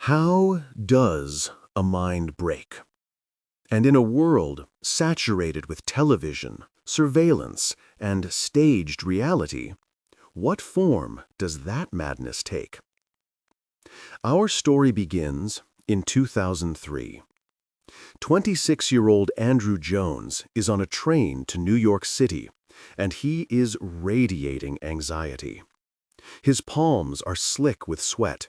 How does a mind break? And in a world saturated with television, surveillance, and staged reality, what form does that madness take? Our story begins in 2003. 26-year-old Andrew Jones is on a train to New York City, and he is radiating anxiety. His palms are slick with sweat.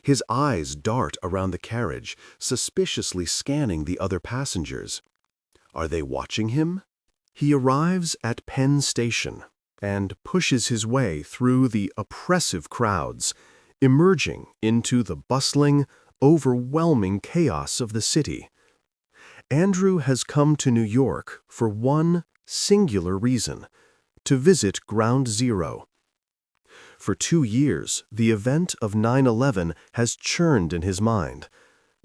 His eyes dart around the carriage, suspiciously scanning the other passengers. Are they watching him? He arrives at Penn Station and pushes his way through the oppressive crowds, emerging into the bustling, overwhelming chaos of the city. Andrew has come to New York for one singular reason: to visit Ground Zero. For 2 years, the event of 9/11 has churned in his mind,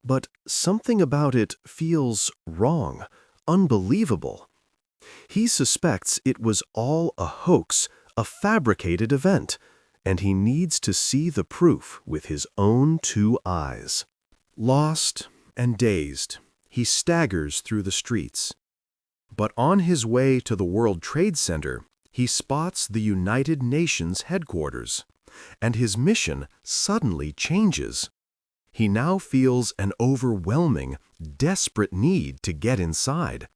but something about it feels wrong, unbelievable. He suspects it was all a hoax, a fabricated event, and he needs to see the proof with his own 2 eyes. Lost and dazed, he staggers through the streets. But on his way to the World Trade Center, he spots the United Nations headquarters, and his mission suddenly changes. He now feels an overwhelming, desperate need to get inside.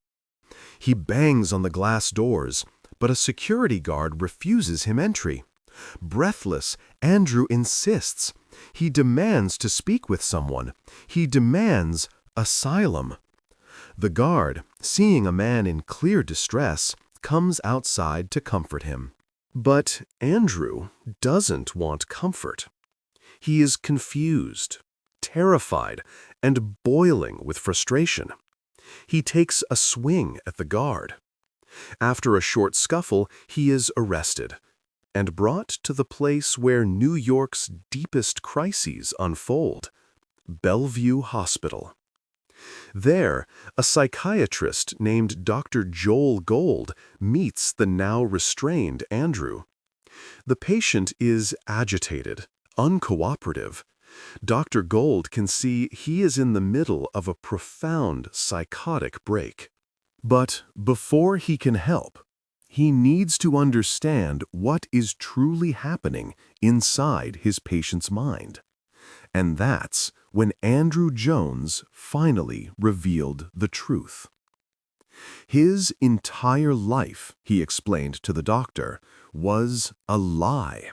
He bangs on the glass doors, but a security guard refuses him entry. Breathless, Andrew insists. He demands to speak with someone. He demands asylum. The guard, seeing a man in clear distress, comes outside to comfort him. But Andrew doesn't want comfort. He is confused, terrified, and boiling with frustration. He takes a swing at the guard. After a short scuffle, he is arrested and brought to the place where New York's deepest crises unfold: Bellevue Hospital. There, a psychiatrist named Dr. Joel Gold meets the now restrained Andrew. The patient is agitated, uncooperative. Dr. Gold can see he is in the middle of a profound psychotic break. But before he can help, he needs to understand what is truly happening inside his patient's mind. And that's when Andrew Jones finally revealed the truth. His entire life, he explained to the doctor, was a lie.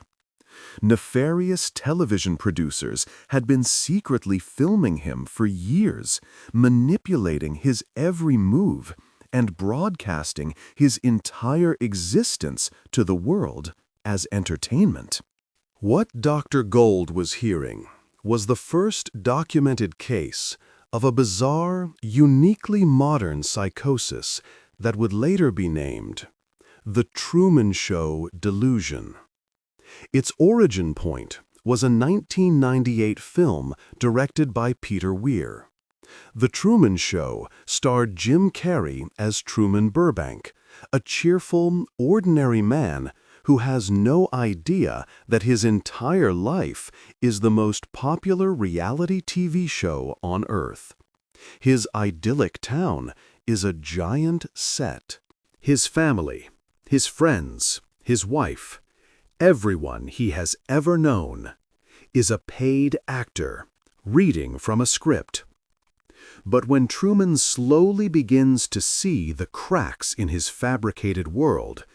Nefarious television producers had been secretly filming him for years, manipulating his every move, and broadcasting his entire existence to the world as entertainment. What Dr. Gold was hearing was the first documented case of a bizarre, uniquely modern psychosis that would later be named the Truman Show delusion. Its origin point was a 1998 film directed by Peter Weir. The Truman Show starred Jim Carrey as Truman Burbank, a cheerful, ordinary man who has no idea that his entire life is the most popular reality TV show on Earth. His idyllic town is a giant set. His family, his friends, his wife, everyone he has ever known is a paid actor reading from a script. But when Truman slowly begins to see the cracks in his fabricated world,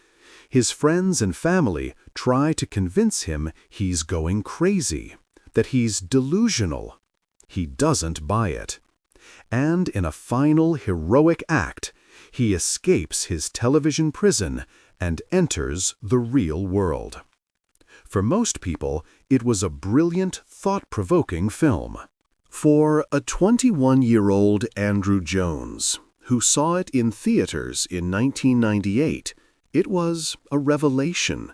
his friends and family try to convince him he's going crazy, that he's delusional. He doesn't buy it. And in a final heroic act, he escapes his television prison and enters the real world. For most people, it was a brilliant, thought-provoking film. For a 21-year-old Andrew Jones, who saw it in theaters in 1998, it was a revelation.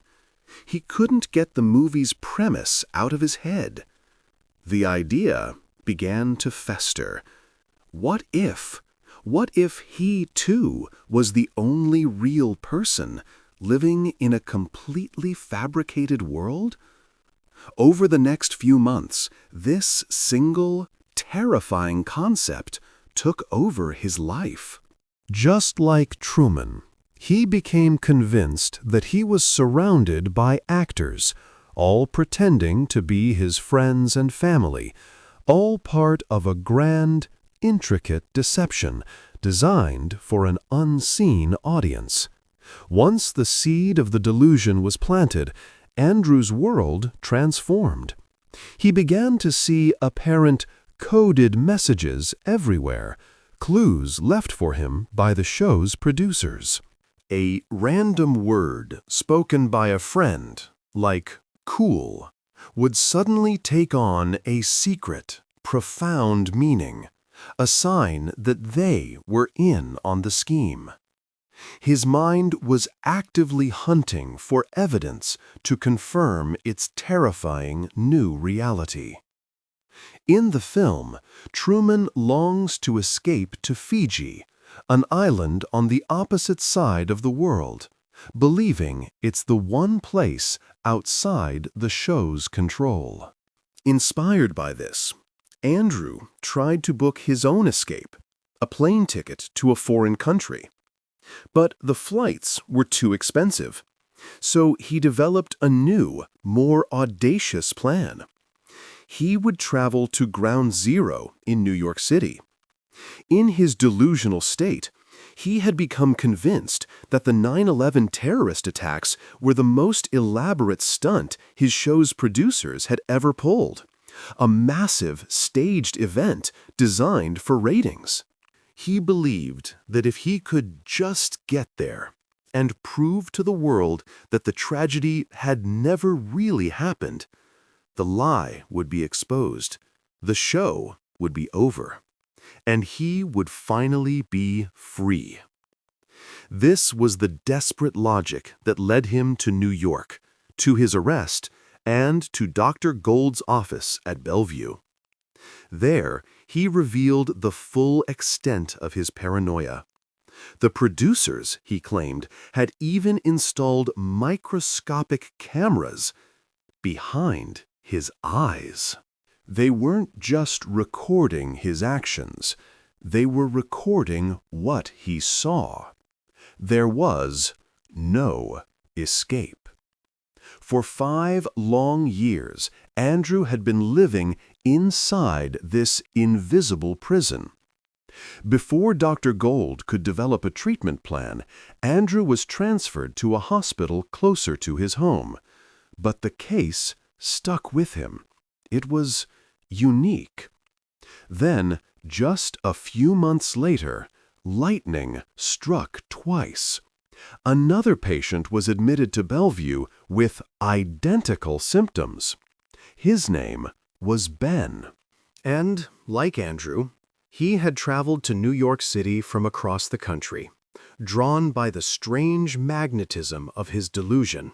He couldn't get the movie's premise out of his head. The idea began to fester. What if he, too, was the only real person living in a completely fabricated world? Over the next few months, this single, terrifying concept took over his life. Just like Truman, he became convinced that he was surrounded by actors, all pretending to be his friends and family, all part of a grand, intricate deception designed for an unseen audience. Once the seed of the delusion was planted, Andrew's world transformed. He began to see apparent coded messages everywhere, clues left for him by the show's producers. A random word spoken by a friend, like cool, would suddenly take on a secret, profound meaning, a sign that they were in on the scheme. His mind was actively hunting for evidence to confirm its terrifying new reality. In the film, Truman longs to escape to Fiji, an island on the opposite side of the world, believing it's the one place outside the show's control. Inspired by this, Andrew tried to book his own escape, a plane ticket to a foreign country. But the flights were too expensive, so he developed a new, more audacious plan. He would travel to Ground Zero in New York City. In his delusional state, he had become convinced that the 9/11 terrorist attacks were the most elaborate stunt his show's producers had ever pulled, a massive, staged event designed for ratings. He believed that if he could just get there and prove to the world that the tragedy had never really happened, the lie would be exposed, the show would be over, and he would finally be free. This was the desperate logic that led him to New York, to his arrest, and to Dr. Gold's office at Bellevue. There, he revealed the full extent of his paranoia. The producers, he claimed, had even installed microscopic cameras behind his eyes. They weren't just recording his actions, they were recording what he saw. There was no escape. For 5 long years, Andrew had been living inside this invisible prison. Before Dr. Gold could develop a treatment plan, Andrew was transferred to a hospital closer to his home. But the case stuck with him. It was unique. Then, just a few months later, lightning struck twice. Another patient was admitted to Bellevue with identical symptoms. His name was Ben. And, like Andrew, he had traveled to New York City from across the country, drawn by the strange magnetism of his delusion.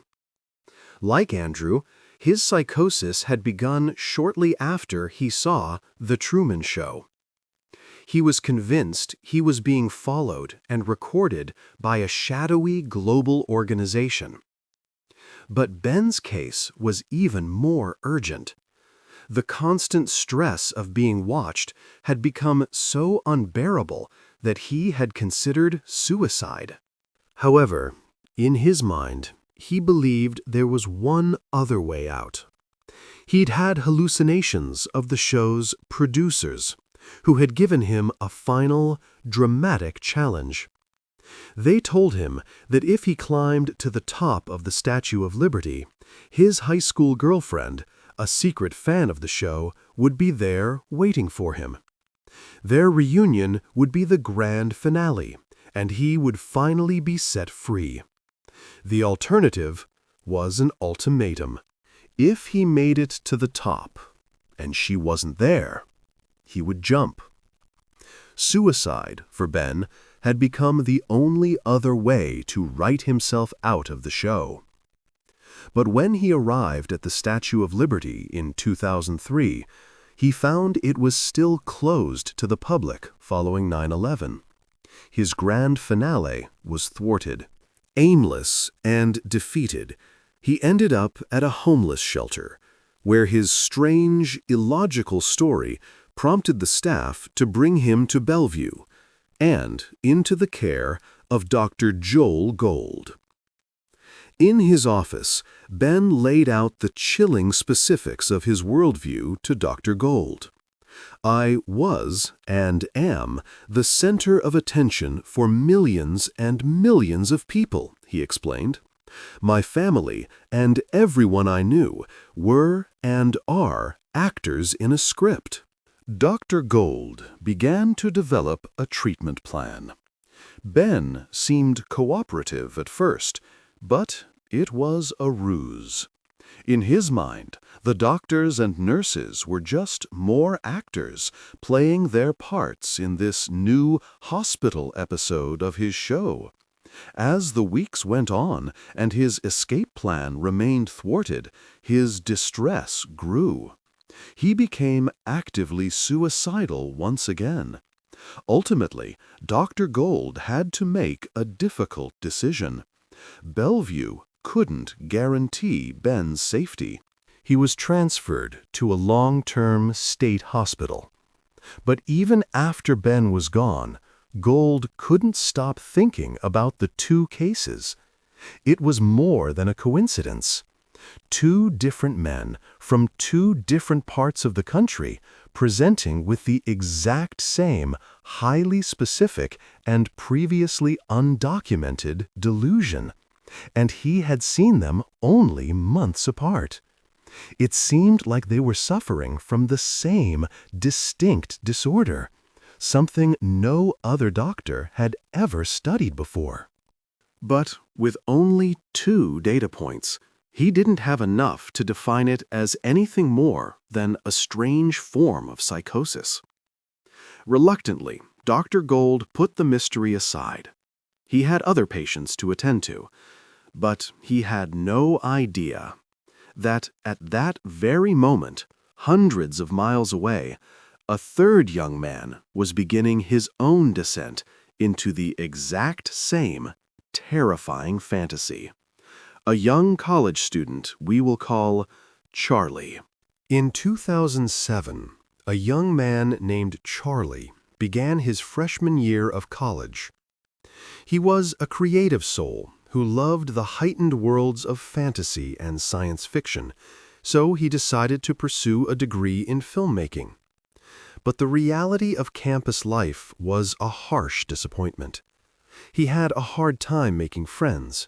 Like Andrew, his psychosis had begun shortly after he saw The Truman Show. He was convinced he was being followed and recorded by a shadowy global organization. But Ben's case was even more urgent. The constant stress of being watched had become so unbearable that he had considered suicide. However, in his mind, he believed there was one other way out. He'd had hallucinations of the show's producers, who had given him a final, dramatic challenge. They told him that if he climbed to the top of the Statue of Liberty, his high school girlfriend, a secret fan of the show, would be there waiting for him. Their reunion would be the grand finale, and he would finally be set free. The alternative was an ultimatum. If he made it to the top, and she wasn't there, he would jump. Suicide, for Ben, had become the only other way to write himself out of the show. But when he arrived at the Statue of Liberty in 2003, he found it was still closed to the public following 9/11. His grand finale was thwarted. Aimless and defeated, he ended up at a homeless shelter, where his strange, illogical story prompted the staff to bring him to Bellevue and into the care of Dr. Joel Gold. In his office, Ben laid out the chilling specifics of his worldview to Dr. Gold. "I was and am the center of attention for millions and millions of people," he explained. "My family and everyone I knew were and are actors in a script." Dr. Gold began to develop a treatment plan. Ben seemed cooperative at first, but it was a ruse. In his mind, the doctors and nurses were just more actors playing their parts in this new hospital episode of his show. As the weeks went on and his escape plan remained thwarted, his distress grew. He became actively suicidal once again. Ultimately, Dr. Gold had to make a difficult decision. Bellevue couldn't guarantee Ben's safety. He was transferred to a long-term state hospital. But even after Ben was gone, Gold couldn't stop thinking about the two cases. It was more than a coincidence. Two different men from two different parts of the country presenting with the exact same, highly specific and previously undocumented delusion. And he had seen them only months apart. It seemed like they were suffering from the same distinct disorder, something no other doctor had ever studied before. But with only 2 data points, he didn't have enough to define it as anything more than a strange form of psychosis. Reluctantly, Dr. Gold put the mystery aside. He had other patients to attend to, but he had no idea that at that very moment, hundreds of miles away, a third young man was beginning his own descent into the exact same terrifying fantasy. A young college student we will call Charlie. In 2007, a young man named Charlie began his freshman year of college. He was a creative soul who loved the heightened worlds of fantasy and science fiction, so he decided to pursue a degree in filmmaking. But the reality of campus life was a harsh disappointment. He had a hard time making friends.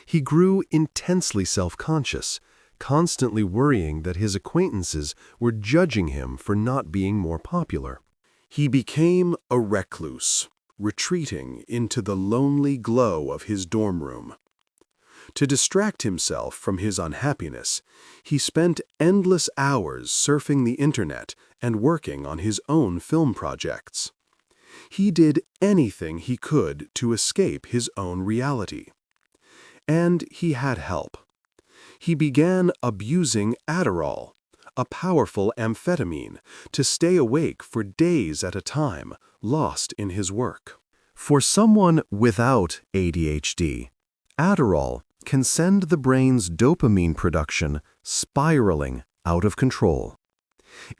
He grew intensely self-conscious, constantly worrying that his acquaintances were judging him for not being more popular. He became a recluse, retreating into the lonely glow of his dorm room. To distract himself from his unhappiness, he spent endless hours surfing the internet and working on his own film projects. He did anything he could to escape his own reality. And he had help. He began abusing Adderall, a powerful amphetamine, to stay awake for days at a time, lost in his work. For someone without ADHD, Adderall can send the brain's dopamine production spiraling out of control.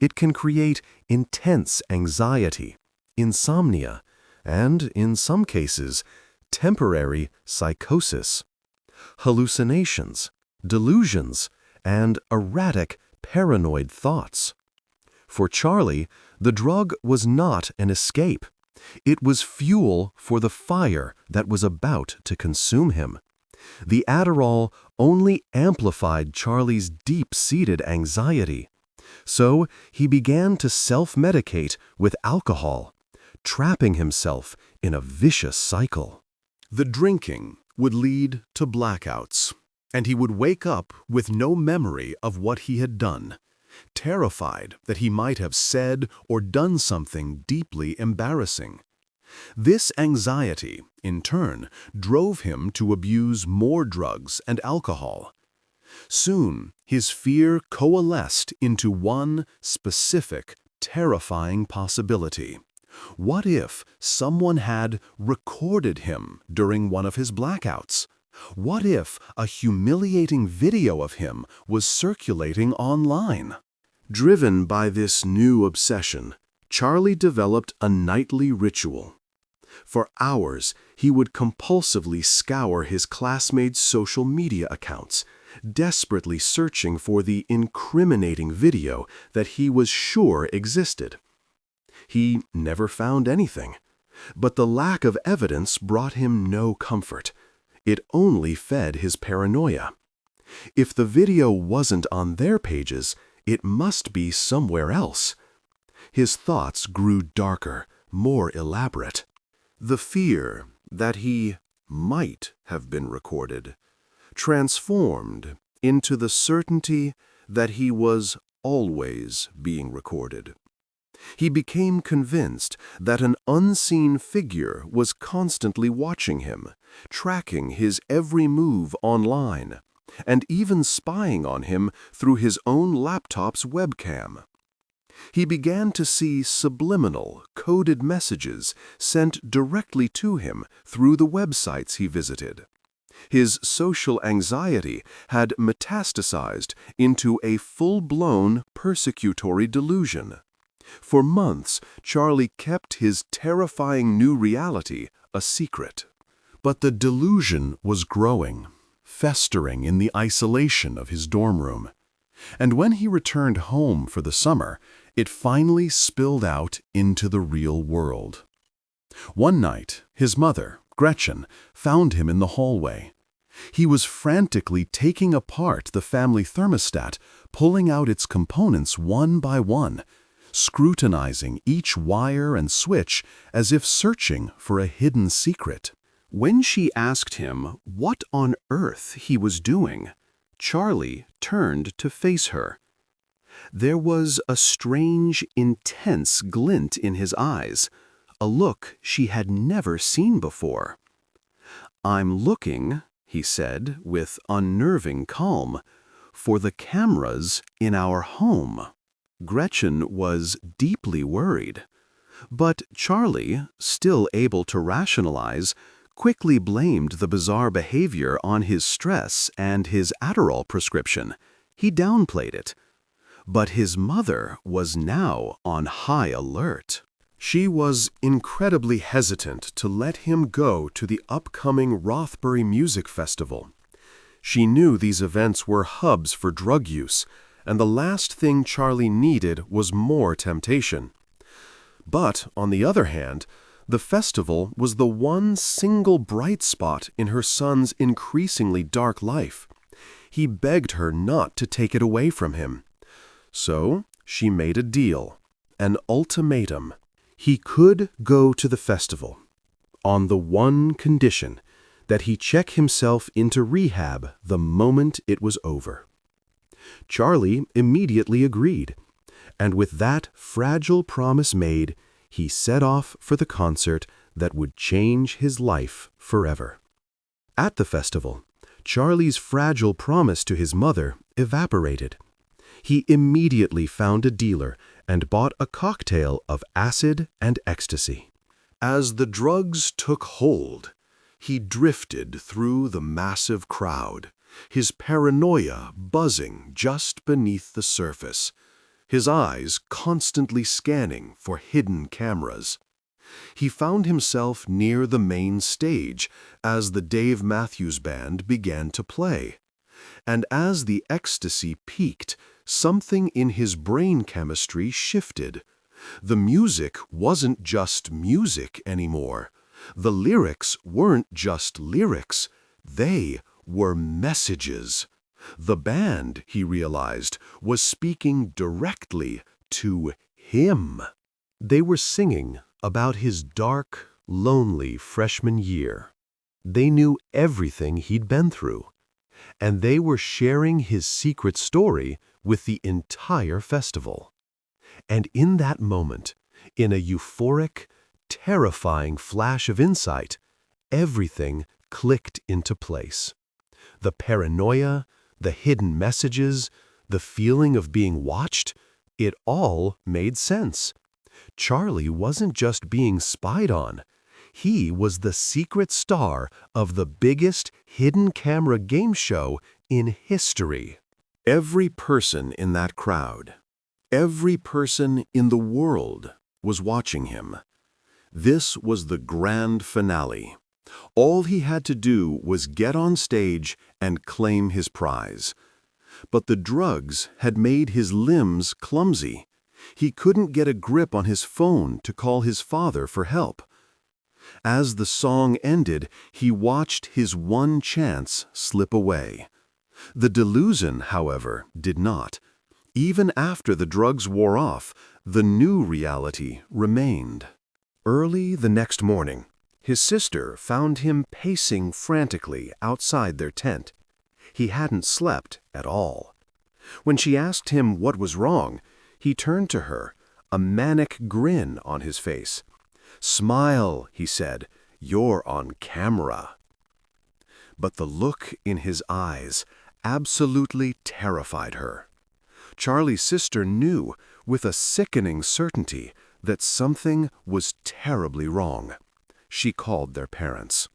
It can create intense anxiety, insomnia, and, in some cases, temporary psychosis, hallucinations, delusions, and erratic, paranoid thoughts. For Charlie, the drug was not an escape. It was fuel for the fire that was about to consume him. The Adderall only amplified Charlie's deep-seated anxiety. So he began to self-medicate with alcohol, trapping himself in a vicious cycle. The drinking would lead to blackouts, and he would wake up with no memory of what he had done, terrified that he might have said or done something deeply embarrassing. This anxiety, in turn, drove him to abuse more drugs and alcohol. Soon, his fear coalesced into one specific, terrifying possibility. What if someone had recorded him during one of his blackouts? What if a humiliating video of him was circulating online? Driven by this new obsession, Charlie developed a nightly ritual. For hours, he would compulsively scour his classmates' social media accounts, desperately searching for the incriminating video that he was sure existed. He never found anything, but the lack of evidence brought him no comfort. It only fed his paranoia. If the video wasn't on their pages, it must be somewhere else. His thoughts grew darker, more elaborate. The fear that he might have been recorded transformed into the certainty that he was always being recorded. He became convinced that an unseen figure was constantly watching him, tracking his every move online, and even spying on him through his own laptop's webcam. He began to see subliminal, coded messages sent directly to him through the websites he visited. His social anxiety had metastasized into a full-blown persecutory delusion. For months, Charlie kept his terrifying new reality a secret. But the delusion was growing, festering in the isolation of his dorm room. And when he returned home for the summer, it finally spilled out into the real world. One night, his mother, Gretchen, found him in the hallway. He was frantically taking apart the family thermostat, pulling out its components one by one, scrutinizing each wire and switch as if searching for a hidden secret. When she asked him what on earth he was doing, Charlie turned to face her. There was a strange, intense glint in his eyes, a look she had never seen before. "I'm looking," he said with unnerving calm, "for the cameras in our home." Gretchen was deeply worried, but Charlie, still able to rationalize, quickly blamed the bizarre behavior on his stress and his Adderall prescription. He downplayed it. But his mother was now on high alert. She was incredibly hesitant to let him go to the upcoming Rothbury Music Festival. She knew these events were hubs for drug use, and the last thing Charlie needed was more temptation. But, on the other hand, the festival was the one single bright spot in her son's increasingly dark life. He begged her not to take it away from him. So she made a deal, an ultimatum. He could go to the festival, on the one condition that he check himself into rehab the moment it was over. Charlie immediately agreed, and with that fragile promise made, he set off for the concert that would change his life forever. At the festival, Charlie's fragile promise to his mother evaporated. He immediately found a dealer and bought a cocktail of acid and ecstasy. As the drugs took hold, he drifted through the massive crowd, his paranoia buzzing just beneath the surface, his eyes constantly scanning for hidden cameras. He found himself near the main stage as the Dave Matthews Band began to play. And as the ecstasy peaked, something in his brain chemistry shifted. The music wasn't just music anymore. The lyrics weren't just lyrics. They were messages. The band, he realized, was speaking directly to him. They were singing about his dark, lonely freshman year. They knew everything he'd been through, and they were sharing his secret story with the entire festival. And in that moment, in a euphoric, terrifying flash of insight, everything clicked into place. The paranoia, the hidden messages, the feeling of being watched, it all made sense. Charlie wasn't just being spied on. He was the secret star of the biggest hidden camera game show in history. Every person in that crowd, Every person in the world was watching him. This was the grand finale. All he had to do was get on stage and claim his prize. But the drugs had made his limbs clumsy. He couldn't get a grip on his phone to call his father for help. As the song ended, he watched his one chance slip away. The delusion, however, did not. Even after the drugs wore off, the new reality remained. Early the next morning, his sister found him pacing frantically outside their tent. He hadn't slept at all. When she asked him what was wrong, he turned to her, a manic grin on his face. "Smile," he said, "you're on camera." But the look in his eyes absolutely terrified her. Charlie's sister knew, with a sickening certainty, that something was terribly wrong. She called their parents.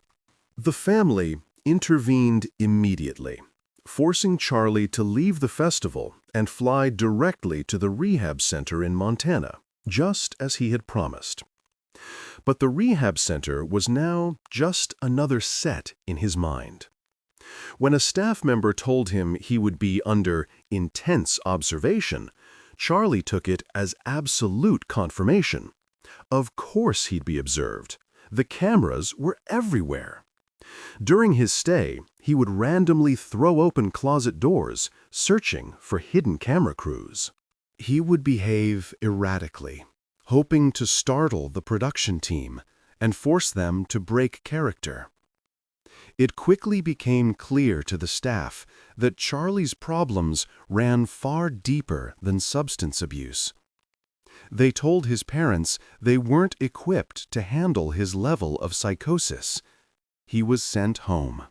The family intervened immediately, forcing Charlie to leave the festival and fly directly to the rehab center in Montana, just as he had promised. But the rehab center was now just another set in his mind. When a staff member told him he would be under intense observation, Charlie took it as absolute confirmation. Of course he'd be observed. The cameras were everywhere. During his stay, he would randomly throw open closet doors, searching for hidden camera crews. He would behave erratically, hoping to startle the production team and force them to break character. It quickly became clear to the staff that Charlie's problems ran far deeper than substance abuse. They told his parents they weren't equipped to handle his level of psychosis. He was sent home.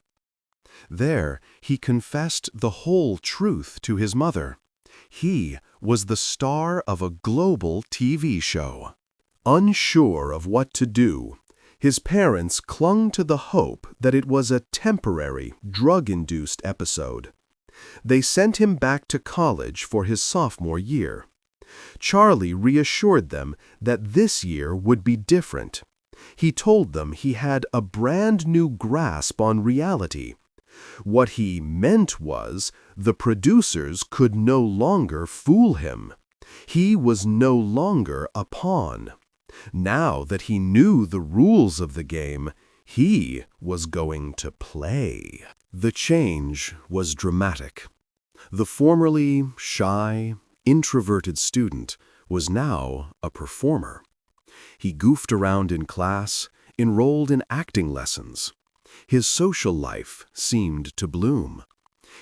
There, he confessed the whole truth to his mother. He was the star of a global TV show. Unsure of what to do, his parents clung to the hope that it was a temporary, drug-induced episode. They sent him back to college for his sophomore year. Charlie reassured them that this year would be different. He told them he had a brand new grasp on reality. What he meant was, the producers could no longer fool him. He was no longer a pawn. Now that he knew the rules of the game, he was going to play. The change was dramatic. The formerly shy, introverted student was now a performer. He goofed around in class, enrolled in acting lessons. His social life seemed to bloom.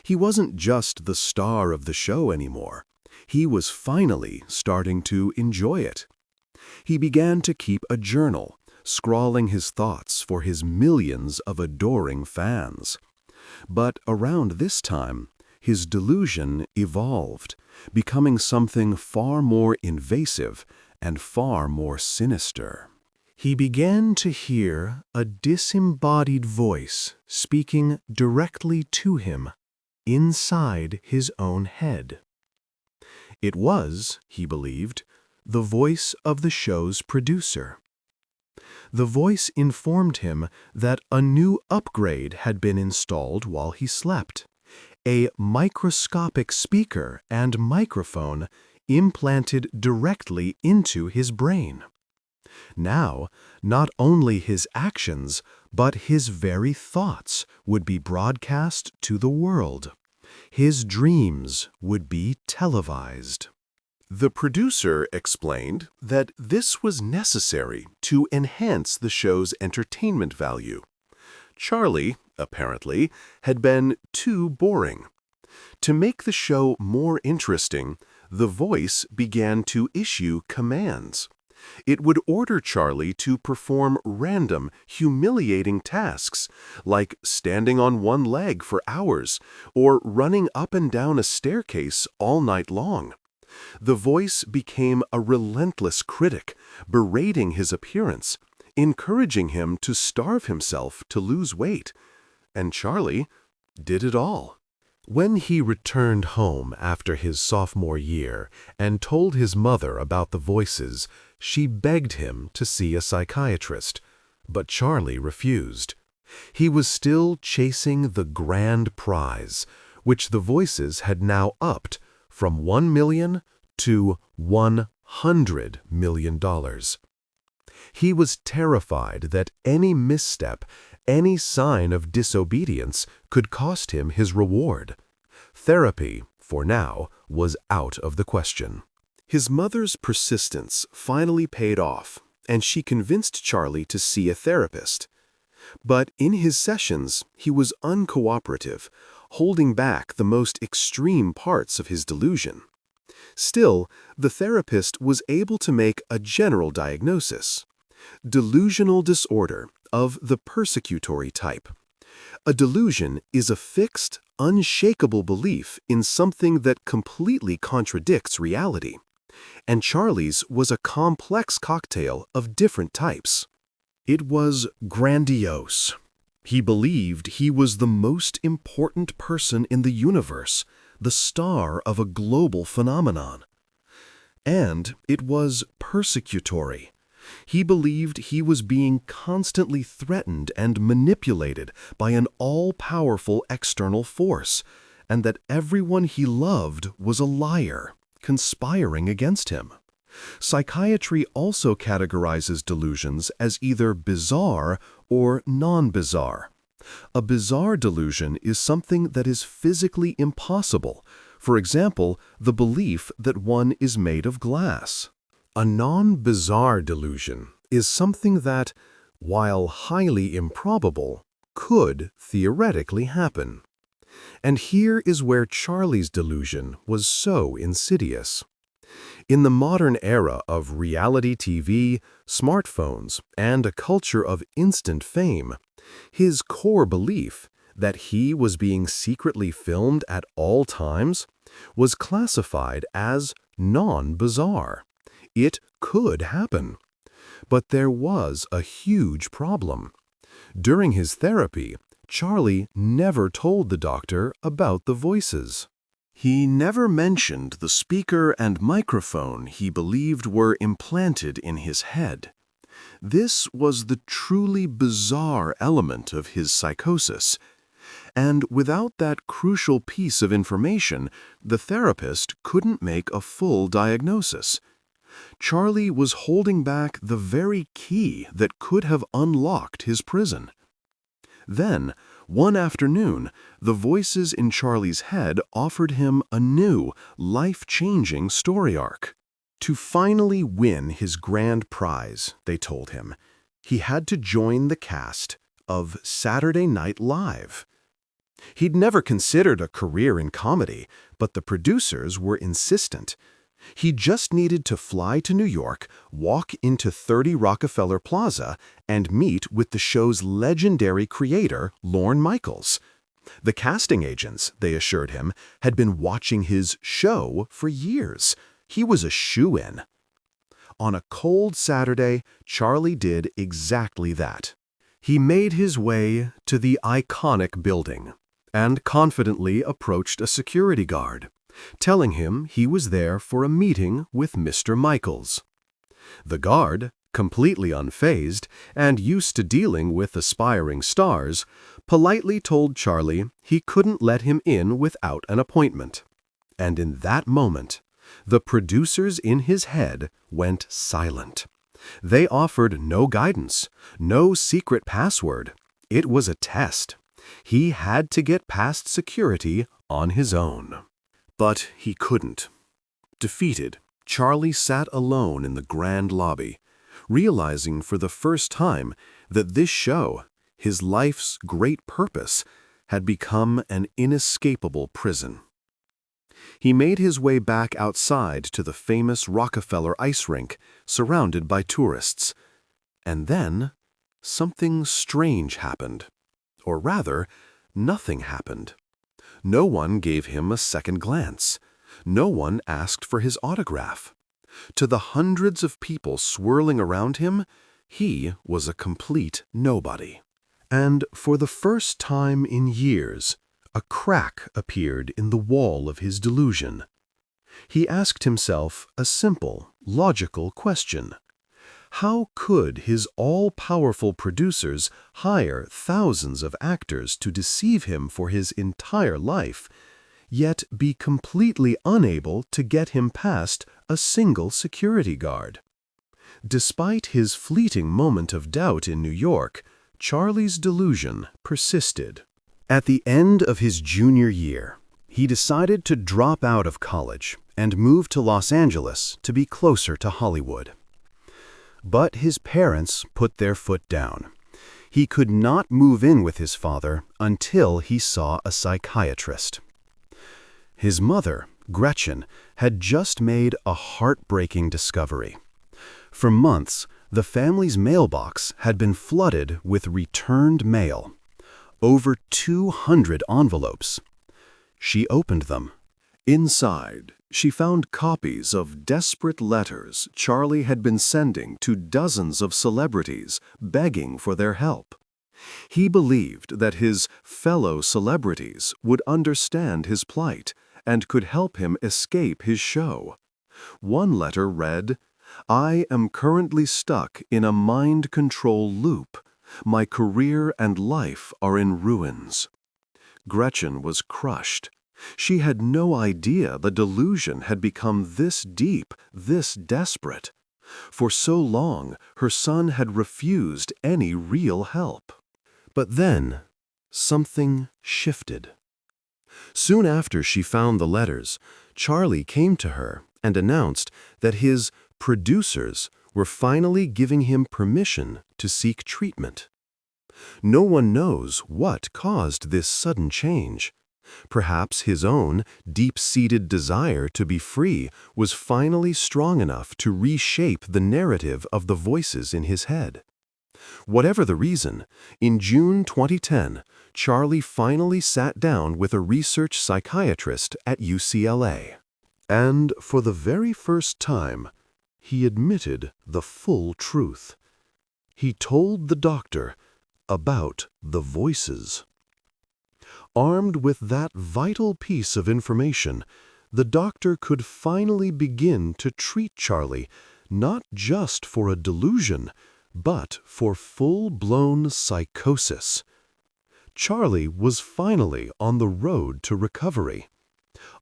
He wasn't just the star of the show anymore. He was finally starting to enjoy it. He began to keep a journal, scrawling his thoughts for his millions of adoring fans. But around this time, his delusion evolved, becoming something far more invasive and far more sinister. He began to hear a disembodied voice speaking directly to him, inside his own head. It was, he believed, the voice of the show's producer. The voice informed him that a new upgrade had been installed while he slept, a microscopic speaker and microphone implanted directly into his brain. Now, not only his actions, but his very thoughts would be broadcast to the world. His dreams would be televised. The producer explained that this was necessary to enhance the show's entertainment value. Charlie, apparently, had been too boring. To make the show more interesting, the voice began to issue commands. It would order Charlie to perform random, humiliating tasks, like standing on one leg for hours or running up and down a staircase all night long. The voice became a relentless critic, berating his appearance, encouraging him to starve himself to lose weight. And Charlie did it all. When he returned home after his sophomore year and told his mother about the voices, she begged him to see a psychiatrist, but Charlie refused. He was still chasing the grand prize, which the voices had now upped from $1 million to $100 million. He was terrified that any misstep, any sign of disobedience could cost him his reward. Therapy, for now, was out of the question. His mother's persistence finally paid off, and she convinced Charlie to see a therapist. But in his sessions, he was uncooperative, holding back the most extreme parts of his delusion. Still, the therapist was able to make a general diagnosis: delusional disorder of the persecutory type. A delusion is a fixed, unshakable belief in something that completely contradicts reality. And Charlie's was a complex cocktail of different types. It was grandiose. He believed he was the most important person in the universe, the star of a global phenomenon. And it was persecutory. He believed he was being constantly threatened and manipulated by an all-powerful external force, and that everyone he loved was a liar, conspiring against him. Psychiatry also categorizes delusions as either bizarre or non-bizarre. A bizarre delusion is something that is physically impossible, for example, the belief that one is made of glass. A non-bizarre delusion is something that, while highly improbable, could theoretically happen. And here is where Charlie's delusion was so insidious. In the modern era of reality TV, smartphones, and a culture of instant fame, his core belief that he was being secretly filmed at all times was classified as non-bizarre. It could happen. But there was a huge problem. During his therapy, Charlie never told the doctor about the voices. He never mentioned the speaker and microphone he believed were implanted in his head. This was the truly bizarre element of his psychosis. And without that crucial piece of information, the therapist couldn't make a full diagnosis. Charlie was holding back the very key that could have unlocked his prison. Then, one afternoon, the voices in Charlie's head offered him a new, life-changing story arc. To finally win his grand prize, they told him, he had to join the cast of Saturday Night Live. He'd never considered a career in comedy, but the producers were insistent. He just needed to fly to New York, walk into 30 Rockefeller Plaza, and meet with the show's legendary creator, Lorne Michaels. The casting agents, they assured him, had been watching his show for years. He was a shoo-in. On a cold Saturday, Charlie did exactly that. He made his way to the iconic building and confidently approached a security guard, telling him he was there for a meeting with Mr. Michaels. The guard, completely unfazed and used to dealing with aspiring stars, politely told Charlie he couldn't let him in without an appointment. And in that moment, the producers in his head went silent. They offered no guidance, no secret password. It was a test. He had to get past security on his own. But he couldn't. Defeated, Charlie sat alone in the grand lobby, realizing for the first time that this show, his life's great purpose, had become an inescapable prison. He made his way back outside to the famous Rockefeller ice rink, surrounded by tourists. And then, something strange happened. Or rather, nothing happened. No one gave him a second glance. No one asked for his autograph. To the hundreds of people swirling around him, he was a complete nobody. And for the first time in years, A crack appeared in the wall of his delusion. He asked himself a simple, logical question. How could his all-powerful producers hire thousands of actors to deceive him for his entire life, yet be completely unable to get him past a single security guard? Despite his fleeting moment of doubt in New York, Charlie's delusion persisted. At the end of his junior year, he decided to drop out of college and move to Los Angeles to be closer to Hollywood. But his parents put their foot down. He could not move in with his father until he saw a psychiatrist. His mother, Gretchen, had just made a heartbreaking discovery. For months, the family's mailbox had been flooded with returned mail. Over 200 envelopes. She opened them. Inside, she found copies of desperate letters Charlie had been sending to dozens of celebrities, begging for their help. He believed that his fellow celebrities would understand his plight and could help him escape his show. One letter read, "I am currently stuck in a mind control loop. My career and life are in ruins." Gretchen was crushed. She had no idea the delusion had become this deep, this desperate. For so long, her son had refused any real help. But then, something shifted. Soon after she found the letters, Charlie came to her and announced that his producers were finally giving him permission to seek treatment. No one knows what caused this sudden change. Perhaps his own deep-seated desire to be free was finally strong enough to reshape the narrative of the voices in his head. Whatever the reason, in June 2010, Charlie finally sat down with a research psychiatrist at UCLA. And for the very first time, he admitted the full truth. He told the doctor about the voices. Armed with that vital piece of information, the doctor could finally begin to treat Charlie not just for a delusion, but for full-blown psychosis. Charlie was finally on the road to recovery.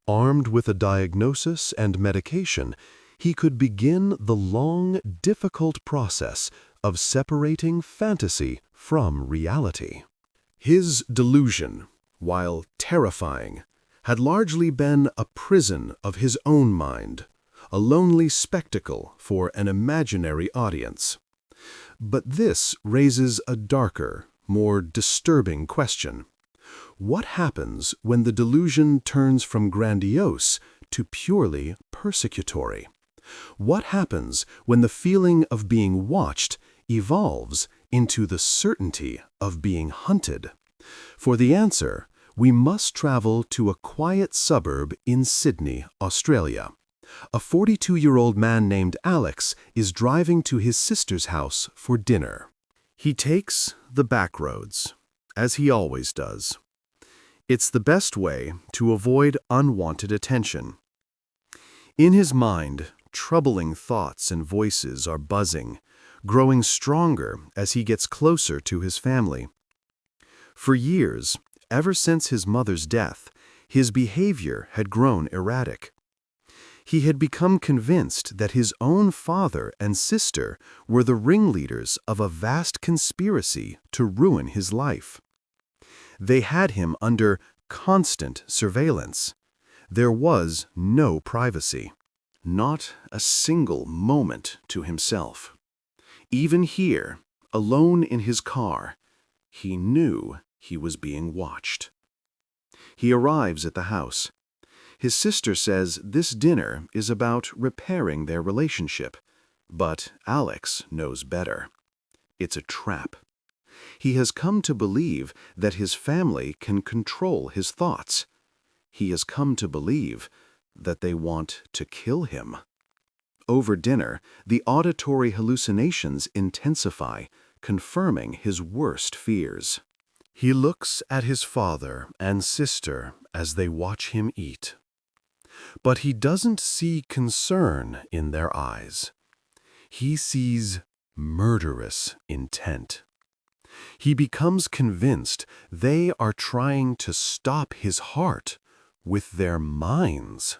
Armed with a diagnosis and medication, he could begin the long, difficult process of separating fantasy from reality. His delusion, while terrifying, had largely been a prison of his own mind, a lonely spectacle for an imaginary audience. But this raises a darker, more disturbing question. What happens when the delusion turns from grandiose to purely persecutory? What happens when the feeling of being watched evolves into the certainty of being hunted? For the answer, we must travel to a quiet suburb in Sydney, Australia. A 42-year-old man named Alex is driving to his sister's house for dinner. He takes the back roads, as he always does. It's the best way to avoid unwanted attention. In his mind, troubling thoughts and voices are buzzing, growing stronger as he gets closer to his family. For years, ever since his mother's death, his behavior had grown erratic. He had become convinced that his own father and sister were the ringleaders of a vast conspiracy to ruin his life. They had him under constant surveillance. There was no privacy, not a single moment to himself. Even here, alone in his car, he knew he was being watched. He arrives at the house. His sister says this dinner is about repairing their relationship, but Alex knows better. It's a trap. He has come to believe that his family can control his thoughts. He has come to believe that they want to kill him. Over dinner, the auditory hallucinations intensify, confirming his worst fears. He looks at his father and sister as they watch him eat. But he doesn't see concern in their eyes. He sees murderous intent. He becomes convinced they are trying to stop his heart with their minds.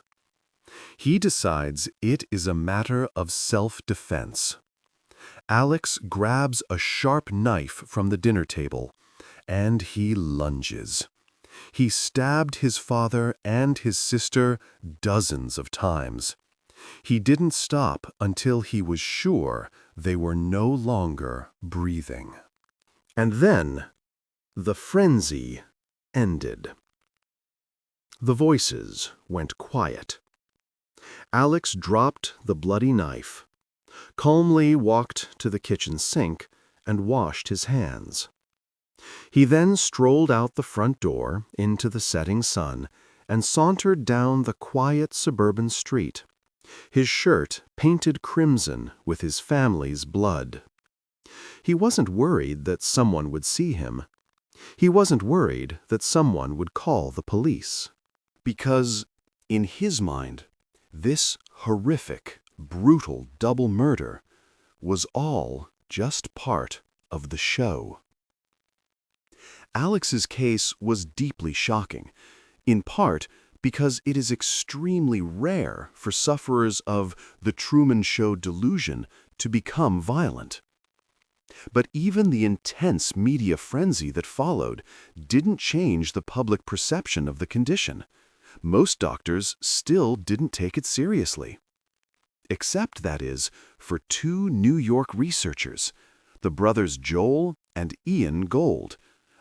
He decides it is a matter of self-defense. Alex grabs a sharp knife from the dinner table, and he lunges. He stabbed his father and his sister dozens of times. He didn't stop until he was sure they were no longer breathing. And then, the frenzy ended. The voices went quiet. Alex dropped the bloody knife, calmly walked to the kitchen sink, and washed his hands. He then strolled out the front door into the setting sun and sauntered down the quiet suburban street, his shirt painted crimson with his family's blood. He wasn't worried that someone would see him. He wasn't worried that someone would call the police. Because, in his mind, this horrific, brutal double murder was all just part of the show. Alex's case was deeply shocking, in part because it is extremely rare for sufferers of the Truman Show delusion to become violent. But even the intense media frenzy that followed didn't change the public perception of the condition. Most doctors still didn't take it seriously. Except, that is, for two New York researchers, the brothers Joel and Ian Gold,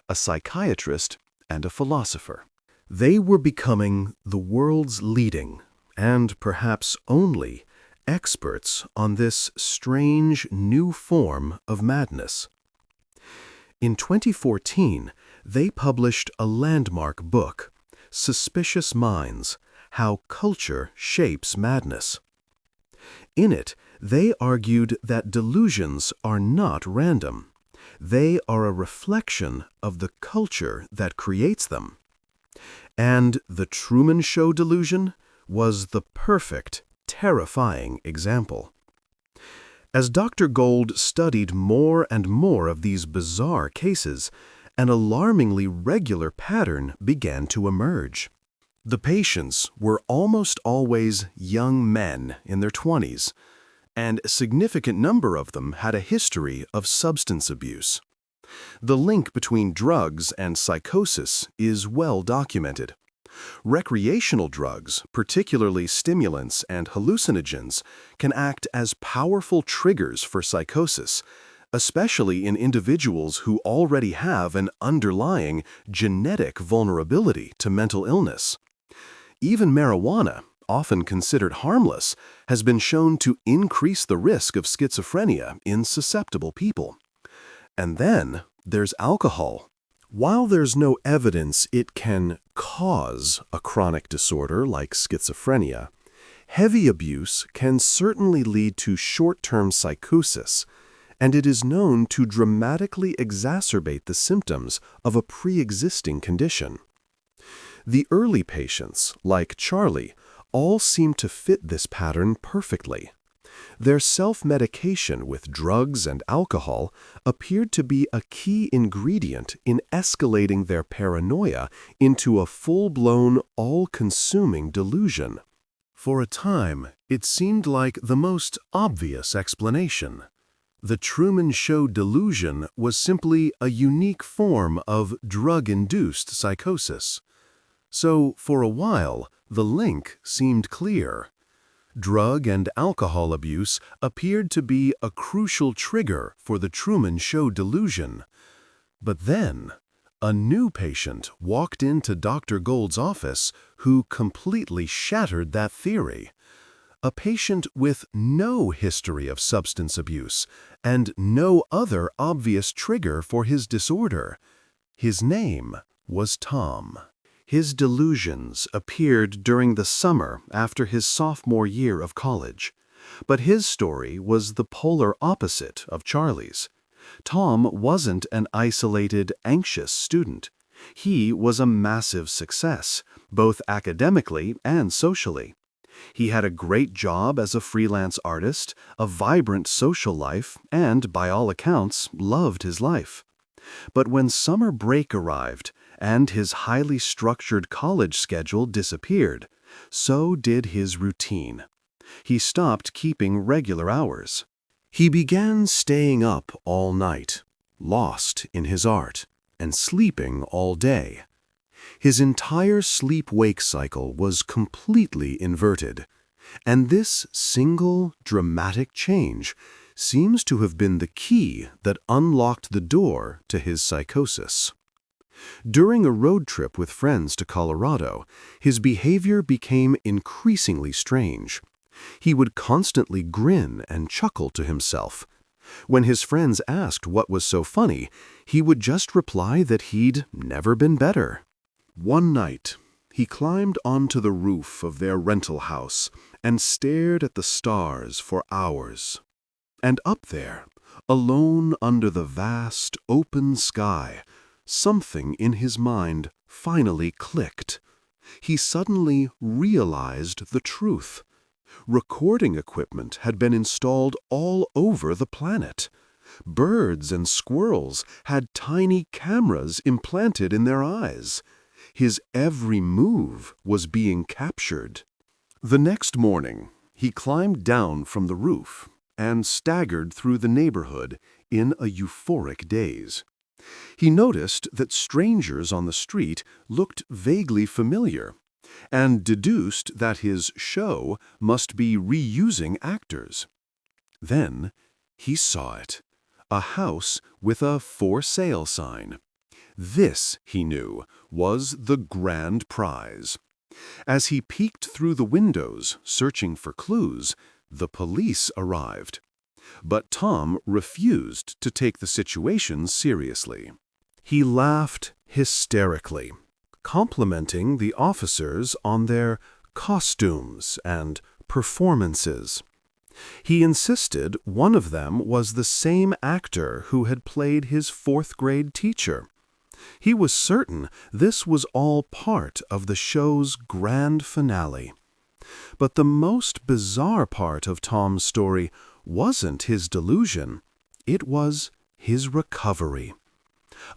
a psychiatrist and a philosopher. They were becoming the world's leading, and perhaps only, experts on this strange new form of madness. In 2014, they published a landmark book, Suspicious Minds: How Culture Shapes Madness. In it, they argued that delusions are not random. They are a reflection of the culture that creates them. And the Truman Show delusion was the perfect, terrifying example. As Dr. Gold studied more and more of these bizarre cases, an alarmingly regular pattern began to emerge. The patients were almost always young men in their 20s, and a significant number of them had a history of substance abuse. The link between drugs and psychosis is well documented. Recreational drugs, particularly stimulants and hallucinogens, can act as powerful triggers for psychosis, especially in individuals who already have an underlying genetic vulnerability to mental illness. Even marijuana, often considered harmless, has been shown to increase the risk of schizophrenia in susceptible people. And then there's alcohol. While there's no evidence it can cause a chronic disorder like schizophrenia, heavy abuse can certainly lead to short-term psychosis, and it is known to dramatically exacerbate the symptoms of a pre-existing condition. The early patients, like Charlie, all seem to fit this pattern perfectly. Their self-medication with drugs and alcohol appeared to be a key ingredient in escalating their paranoia into a full-blown, all-consuming delusion. For a time, it seemed like the most obvious explanation. The Truman Show delusion was simply a unique form of drug-induced psychosis. So, for a while, the link seemed clear. Drug and alcohol abuse appeared to be a crucial trigger for the Truman Show delusion. But then, a new patient walked into Dr. Gold's office who completely shattered that theory. A patient with no history of substance abuse and no other obvious trigger for his disorder. His name was Tom. His delusions appeared during the summer after his sophomore year of college, but his story was the polar opposite of Charlie's. Tom wasn't an isolated, anxious student. He was a massive success, both academically and socially. He had a great job as a freelance artist, a vibrant social life, and, by all accounts, loved his life. But when summer break arrived, and his highly structured college schedule disappeared, so did his routine. He stopped keeping regular hours. He began staying up all night, lost in his art, and sleeping all day. His entire sleep-wake cycle was completely inverted, and this single, dramatic change seems to have been the key that unlocked the door to his psychosis. During a road trip with friends to Colorado, his behavior became increasingly strange. He would constantly grin and chuckle to himself. When his friends asked what was so funny, he would just reply that he'd never been better. One night, he climbed onto the roof of their rental house and stared at the stars for hours. And up there, alone under the vast, open sky, something in his mind finally clicked. He suddenly realized the truth. Recording equipment had been installed all over the planet. Birds and squirrels had tiny cameras implanted in their eyes. His every move was being captured. The next morning, he climbed down from the roof and staggered through the neighborhood in a euphoric daze. He noticed that strangers on the street looked vaguely familiar, and deduced that his show must be reusing actors. Then he saw it, a house with a for sale sign. This, he knew, was the grand prize. As he peeked through the windows, searching for clues, the police arrived. But Tom refused to take the situation seriously. He laughed hysterically, complimenting the officers on their costumes and performances. He insisted one of them was the same actor who had played his fourth-grade teacher. He was certain this was all part of the show's grand finale. But the most bizarre part of Tom's story wasn't his delusion. It was his recovery.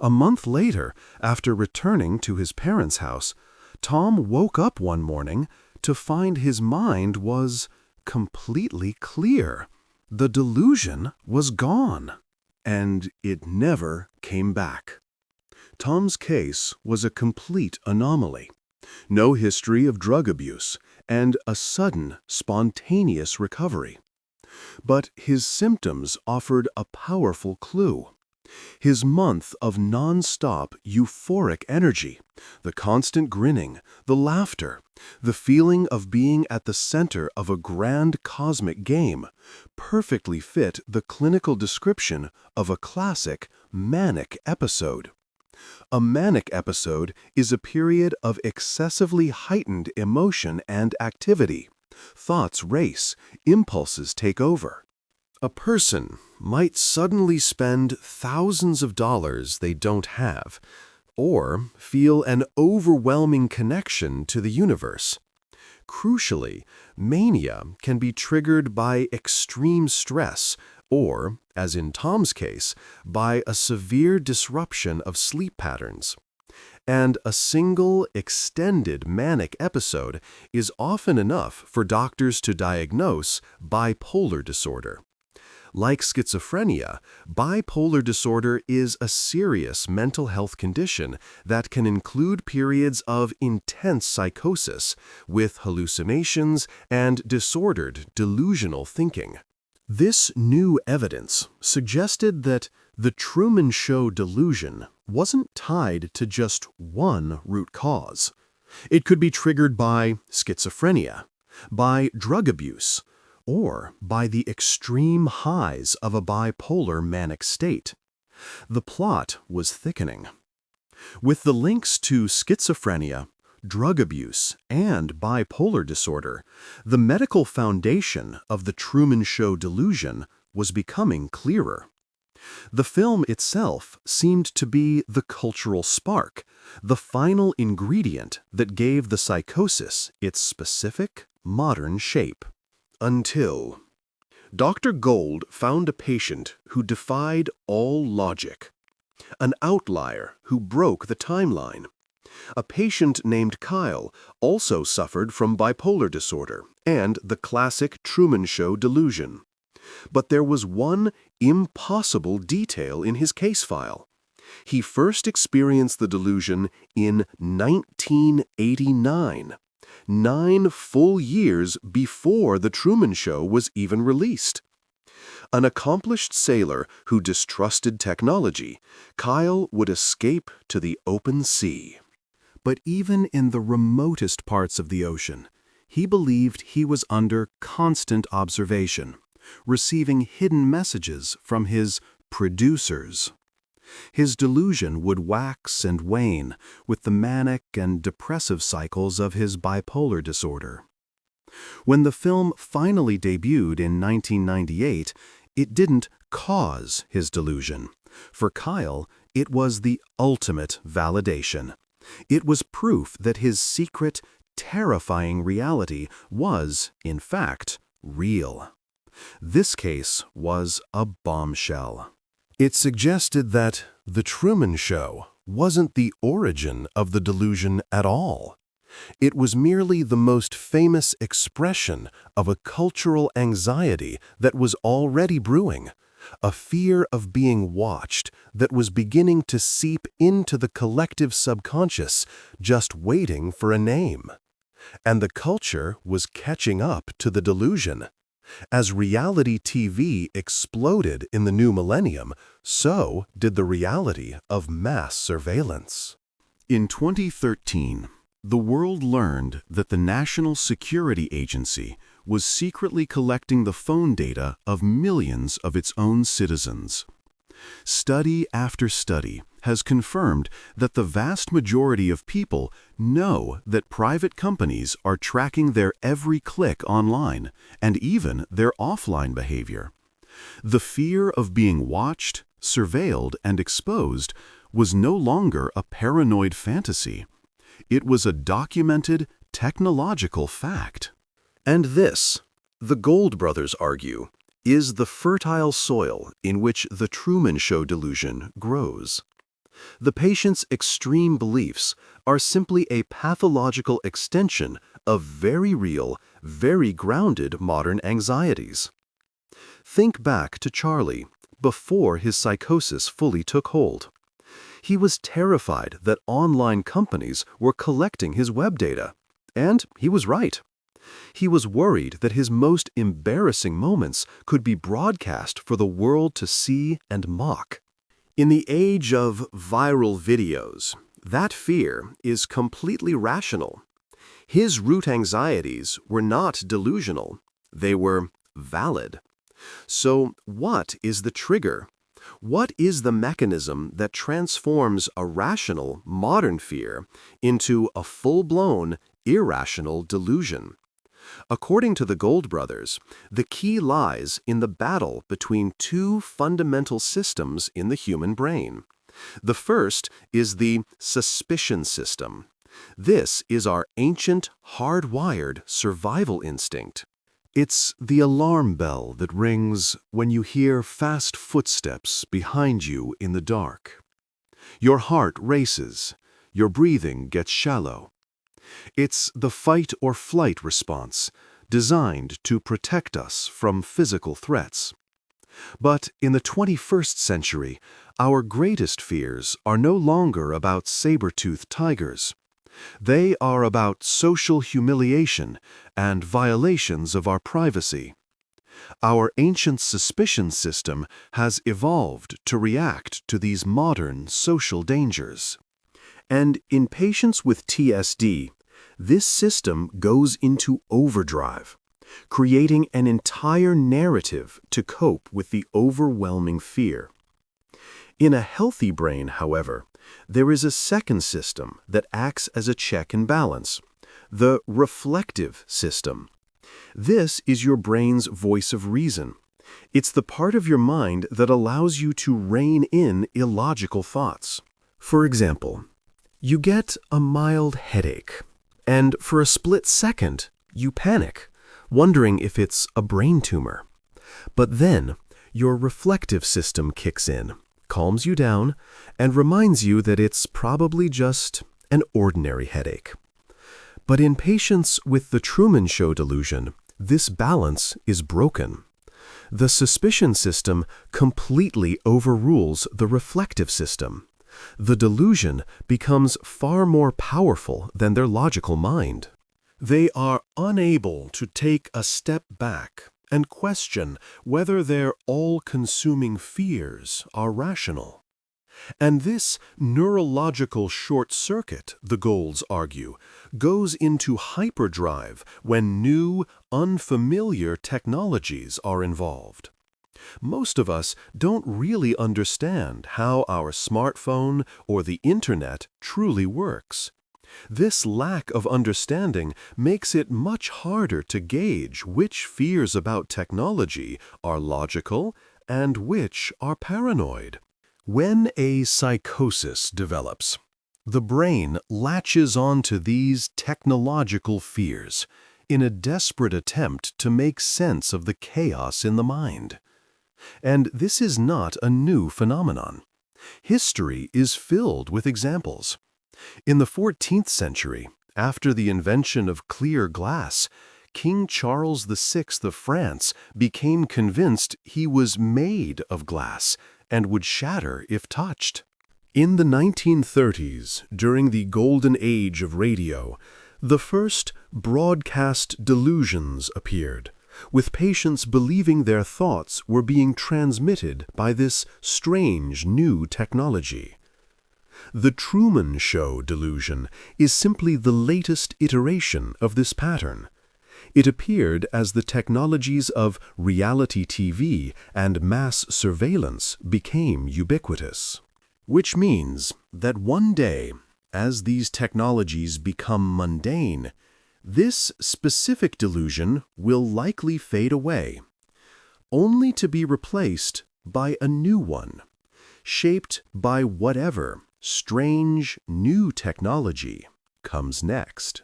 A month later, after returning to his parents' house, Tom woke up one morning to find his mind was completely clear. The delusion was gone, and it never came back. Tom's case was a complete anomaly. No history of drug abuse, and a sudden, spontaneous recovery. But his symptoms offered a powerful clue. His month of non-stop euphoric energy, the constant grinning, the laughter, the feeling of being at the center of a grand cosmic game, perfectly fit the clinical description of a classic manic episode. A manic episode is a period of excessively heightened emotion and activity. Thoughts race, impulses take over. A person might suddenly spend thousands of dollars they don't have, or feel an overwhelming connection to the universe. Crucially, mania can be triggered by extreme stress or, as in Tom's case, by a severe disruption of sleep patterns. And a single, extended manic episode is often enough for doctors to diagnose bipolar disorder. Like schizophrenia, bipolar disorder is a serious mental health condition that can include periods of intense psychosis with hallucinations and disordered delusional thinking. This new evidence suggested that the Truman Show delusion wasn't tied to just one root cause. It could be triggered by schizophrenia, by drug abuse, or by the extreme highs of a bipolar manic state. The plot was thickening. With the links to schizophrenia, drug abuse, and bipolar disorder, the medical foundation of the Truman Show delusion was becoming clearer. The film itself seemed to be the cultural spark, the final ingredient that gave the psychosis its specific, modern shape. Until Dr. Gold found a patient who defied all logic, an outlier who broke the timeline. A patient named Kyle also suffered from bipolar disorder and the classic Truman Show delusion. But there was one impossible detail in his case file. He first experienced the delusion in 1989, 9 full years before The Truman Show was even released. An accomplished sailor who distrusted technology, Kyle would escape to the open sea. But even in the remotest parts of the ocean, he believed he was under constant observation, receiving hidden messages from his producers. His delusion would wax and wane with the manic and depressive cycles of his bipolar disorder. When the film finally debuted in 1998, it didn't cause his delusion. For Kyle, it was the ultimate validation. It was proof that his secret, terrifying reality was, in fact, real. This case was a bombshell. It suggested that The Truman Show wasn't the origin of the delusion at all. It was merely the most famous expression of a cultural anxiety that was already brewing, a fear of being watched that was beginning to seep into the collective subconscious, just waiting for a name. And the culture was catching up to the delusion. As reality TV exploded in the new millennium, so did the reality of mass surveillance. In 2013, the world learned that the National Security Agency was secretly collecting the phone data of millions of its own citizens. Study after study has confirmed that the vast majority of people know that private companies are tracking their every click online and even their offline behavior. The fear of being watched, surveilled, and exposed was no longer a paranoid fantasy. It was a documented, technological fact. And this, the Gold brothers argue, is the fertile soil in which the Truman Show delusion grows. The patient's extreme beliefs are simply a pathological extension of very real, very grounded modern anxieties. Think back to Charlie before his psychosis fully took hold. He was terrified that online companies were collecting his web data, and he was right. He was worried that his most embarrassing moments could be broadcast for the world to see and mock. In the age of viral videos, that fear is completely rational. His root anxieties were not delusional, they were valid. So what is the trigger? What is the mechanism that transforms a rational, modern fear into a full-blown, irrational delusion? According to the Gold brothers, the key lies in the battle between two fundamental systems in the human brain. The first is the suspicion system. This is our ancient, hardwired survival instinct. It's the alarm bell that rings when you hear fast footsteps behind you in the dark. Your heart races, your breathing gets shallow. It's the fight or flight response, designed to protect us from physical threats. But in the 21st century, our greatest fears are no longer about saber-toothed tigers. They are about social humiliation and violations of our privacy. Our ancient suspicion system has evolved to react to these modern social dangers. And in patients with TSD, this system goes into overdrive, creating an entire narrative to cope with the overwhelming fear. In a healthy brain, however, there is a second system that acts as a check and balance, the reflective system. This is your brain's voice of reason. It's the part of your mind that allows you to rein in illogical thoughts. For example, you get a mild headache, and for a split second, you panic, wondering if it's a brain tumor. But then, your reflective system kicks in, calms you down, and reminds you that it's probably just an ordinary headache. But in patients with the Truman Show delusion, this balance is broken. The suspicion system completely overrules the reflective system. The delusion becomes far more powerful than their logical mind. They are unable to take a step back and question whether their all-consuming fears are rational. And this neurological short circuit, the Golds argue, goes into hyperdrive when new, unfamiliar technologies are involved. Most of us don't really understand how our smartphone or the internet truly works. This lack of understanding makes it much harder to gauge which fears about technology are logical and which are paranoid. When a psychosis develops, the brain latches onto these technological fears in a desperate attempt to make sense of the chaos in the mind. And this is not a new phenomenon. History is filled with examples. In the 14th century, after the invention of clear glass, King Charles VI of France became convinced he was made of glass and would shatter if touched. In the 1930s, during the golden age of radio, the first broadcast delusions appeared, with patients believing their thoughts were being transmitted by this strange new technology. The Truman Show delusion is simply the latest iteration of this pattern. It appeared as the technologies of reality TV and mass surveillance became ubiquitous. Which means that one day, as these technologies become mundane, this specific delusion will likely fade away, only to be replaced by a new one, shaped by whatever strange new technology comes next.